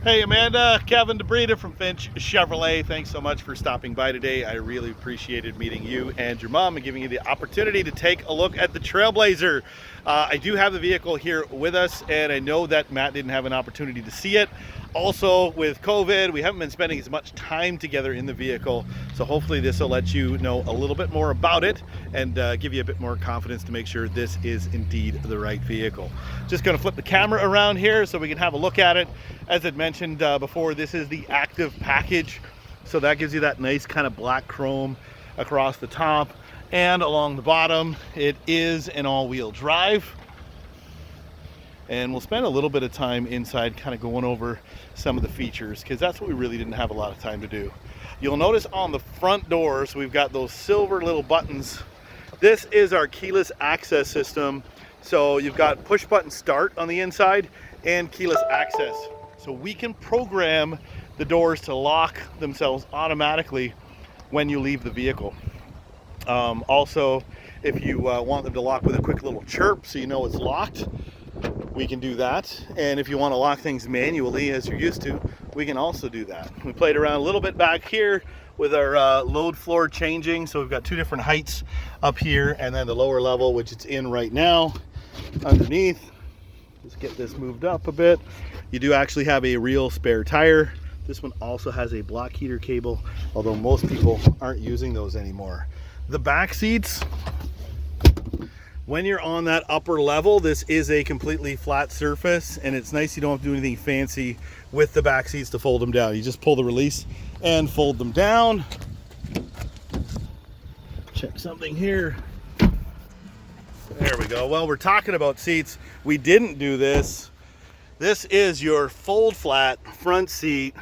Hey Amanda, Kevin DeBreda from Finch Chevrolet. Thanks so much for stopping by today. I really appreciated meeting you and your mom and giving you the opportunity to take a look at the Trailblazer. I do have the vehicle here with us, and I know that Matt didn't have an opportunity to see it. Also, with COVID, we haven't been spending as much time together in the vehicle, so hopefully this will let you know a little bit more about it and give you a bit more confidence to make sure this is indeed the right vehicle. Just going to flip the camera around here so we can have a look at it. As I'd mentioned before, this is the Active package, so that gives you that nice kind of black chrome across the top and along the bottom. It is an all-wheel drive, and we'll spend a little bit of time inside kind of going over some of the features, because that's what we really didn't have a lot of time to do. You'll notice on the front doors we've got those silver little buttons. This is our keyless access system, so you've got push button start on the inside and keyless access, so we can program the doors to lock themselves automatically when you leave the vehicle. Also, if you want them to lock with a quick little chirp so you know it's locked, we can do that. And if you want to lock things manually as you're used to, we can also do that. We played around a little bit back here with our load floor changing, so we've got two different heights up here, and then the lower level, which it's in right now, underneath. Let's get this moved up a bit. You do actually have a real spare tire. This one also has a block heater cable, although most people aren't using those anymore. The back seats, when you're on that upper level, this is a completely flat surface, and it's nice you don't have to do anything fancy with the back seats to fold them down. You just pull the release and fold them down. Check something here. There we go. Well, we're talking about seats. We didn't do this. This is your fold flat front seat.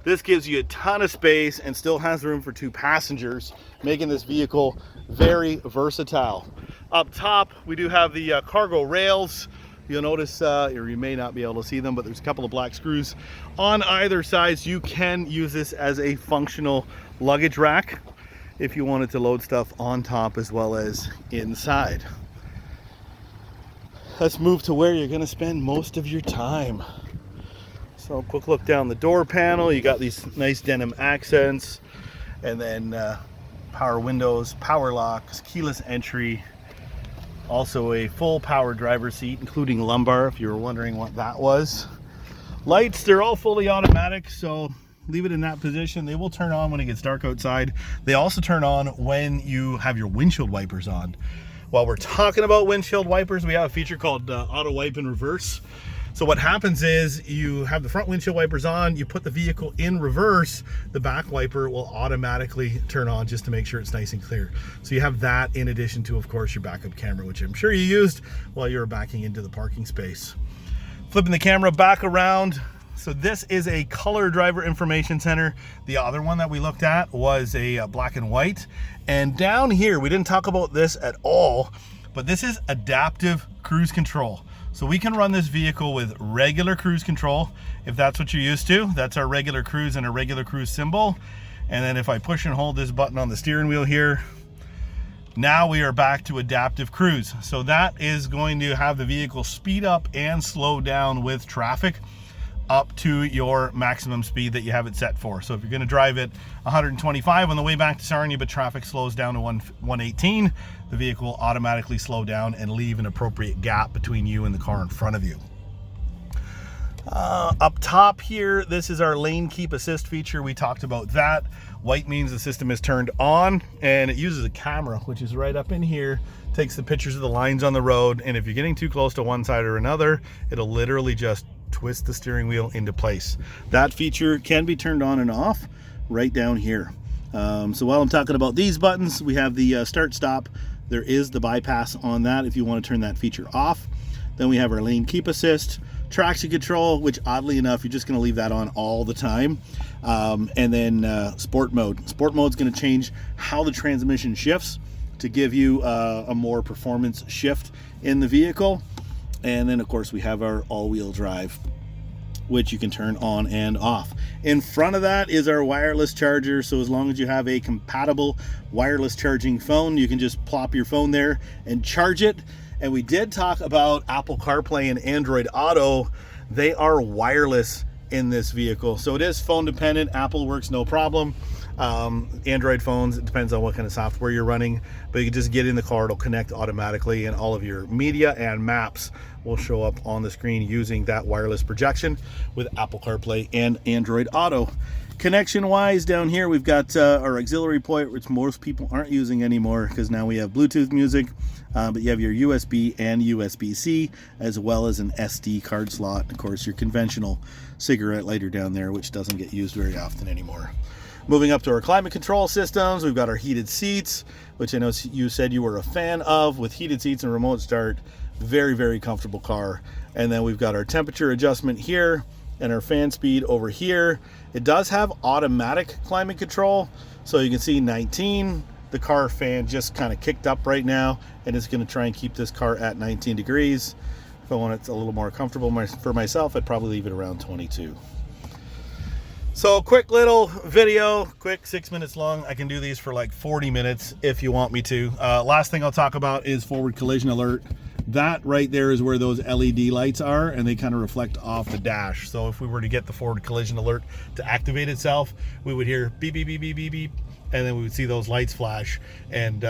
This gives you a ton of space and still has room for two passengers, making this vehicle very versatile. Up top, we do have the cargo rails. You'll notice, or you may not be able to see them, but there's a couple of black screws on either side. So you can use this as a functional luggage rack if you wanted to load stuff on top as well as inside. Let's move to where you're going to spend most of your time. So quick look down the door panel. You got these nice denim accents, and then power windows, power locks, keyless entry, also a full power driver's seat, including lumbar, if you were wondering what that was. Lights, they're all fully automatic, so leave it in that position. They will turn on when it gets dark outside. They also turn on when you have your windshield wipers on. While we're talking about windshield wipers, we have a feature called auto wipe in reverse. So what happens is you have the front windshield wipers on, you put the vehicle in reverse, the back wiper will automatically turn on just to make sure it's nice and clear. So you have that in addition to, of course, your backup camera, which I'm sure you used while you were backing into the parking space. Flipping the camera back around. So this is a color driver information center. The other one that we looked at was a black and white. And down here, we didn't talk about this at all, but this is adaptive cruise control. So we can run this vehicle with regular cruise control, if that's what you're used to. That's our regular cruise and a regular cruise symbol. And then if I push and hold this button on the steering wheel here, now we are back to adaptive cruise. So that is going to have the vehicle speed up and slow down with traffic up to your maximum speed that you have it set for. So if you're going to drive at 125 on the way back to Sarnia, but traffic slows down to 118, the vehicle will automatically slow down and leave an appropriate gap between you and the car in front of you. Up top here, this is our lane keep assist feature. We talked about that. White means the system is turned on, and it uses a camera, which is right up in here, takes the pictures of the lines on the road, and if you're getting too close to one side or another, it'll literally just twist the steering wheel into place. That feature can be turned on and off right down here. So while I'm talking about these buttons, we have the start stop. There is the bypass on that if you want to turn that feature off. Then we have our lane keep assist, traction control, which oddly enough you're just going to leave that on all the time, and then sport mode. Sport mode is going to change how the transmission shifts to give you a more performance shift in the vehicle. And then of course we have our all-wheel drive, which you can turn on and off. In front of that is our wireless charger. So as long as you have a compatible wireless charging phone, you can just plop your phone there and charge it. And we did talk about Apple CarPlay and Android Auto. They are wireless in this vehicle. So it is phone dependent. Apple works no problem. Android phones, it depends on what kind of software you're running, but you can just get in the car, it'll connect automatically, and all of your media and maps will show up on the screen using that wireless projection with Apple CarPlay and Android Auto. Connection wise, down here we've got our auxiliary port, which most people aren't using anymore because now we have Bluetooth music, but you have your USB and USB-C, as well as an SD card slot. Of course, your conventional cigarette lighter down there, which doesn't get used very often anymore. Moving up to our climate control systems, we've got our heated seats, which I know you said you were a fan of. With heated seats and remote start, very, very comfortable car. And then we've got our temperature adjustment here and our fan speed over here. It does have automatic climate control, so you can see 19. The car fan just kind of kicked up right now, and it's going to try and keep this car at 19 degrees. If I want it a little more comfortable for myself, I'd probably leave it around 22. So quick little video, quick 6 minutes long. I can do these for like 40 minutes if you want me to. Last thing I'll talk about is forward collision alert. That right there is where those LED lights are, and they kind of reflect off the dash. So if we were to get the forward collision alert to activate itself, we would hear beep, beep, beep, beep, beep, beep, and then we would see those lights flash, and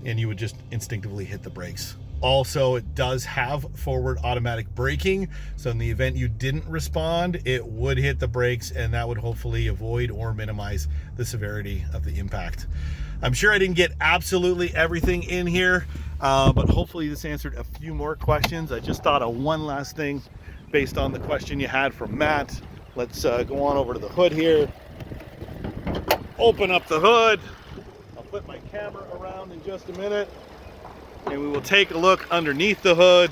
you would just instinctively hit the brakes. Also, it does have forward automatic braking, so in the event you didn't respond, it would hit the brakes, and that would hopefully avoid or minimize the severity of the impact. I'm sure I didn't get absolutely everything in here, but hopefully this answered a few more questions. I just thought of one last thing based on the question you had from Matt. Let's go on over to the hood here. Open up the hood. I'll put my camera around in just a minute, and we will take a look underneath the hood.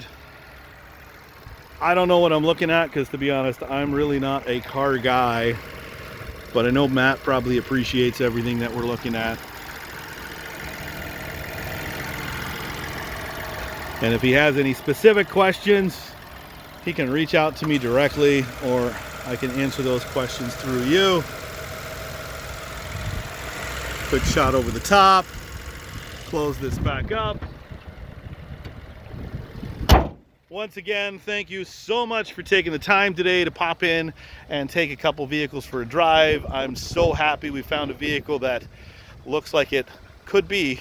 I don't know what I'm looking at because, to be honest, I'm really not a car guy, but I know Matt probably appreciates everything that we're looking at. And if he has any specific questions, he can reach out to me directly, or I can answer those questions through you. Quick shot over the top. Close this back up. Once again, thank you so much for taking the time today to pop in and take a couple vehicles for a drive. I'm so happy we found a vehicle that looks like it could be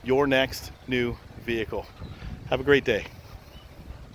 your next new vehicle. Have a great day.